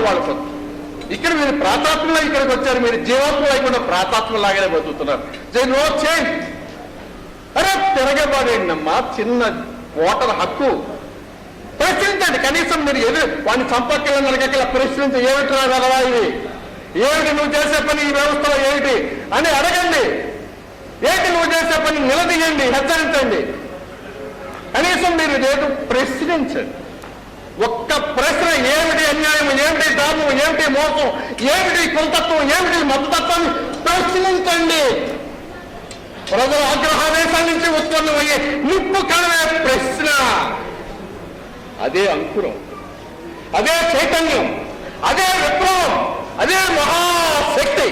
వాళ్ళ సొత్తు. ఇక్కడ మీరు ప్రాతాత్మలో ఇక్కడికి వచ్చారు, మీరు జీవాత్మ లేకుండా ప్రాతాత్మలాగానే బతుకుతున్నారు. No change. అరే తిరగబడేయండి అమ్మా, చిన్న ఓటర్ హక్కు. ప్రశ్నించండి, కనీసం మీరు వాడిని చంపక్కల నరకక్కల ప్రశ్నించి ఏమిటి వెలవా ఇది, ఏమిటి నువ్వు చేసే పని ఈ వ్యవస్థలో ఏమిటి అని అడగండి. ఏంటి నువ్వు చేసే పని నిలదీయండి, హెచ్చరించండి. కనీసం మీరు ఏదో ప్రశ్నించండి. ఒక్క ప్రశ్న, ఏమిటి అన్యాయం, ఏమిటి దారుణం, ఏమిటి మోసం, ఏమిటి కులతత్వం, ఏమిటి మతతత్వాన్ని ప్రశ్నించండి. ప్రజల ఆగ్రహావేశాల నుంచి ఉత్పన్నమయ్యే నిప్పు కణమే ప్రశ్న. అదే అంకురం, అదే చైతన్యం, అదే విప్లవం, అదే మహాశక్తి.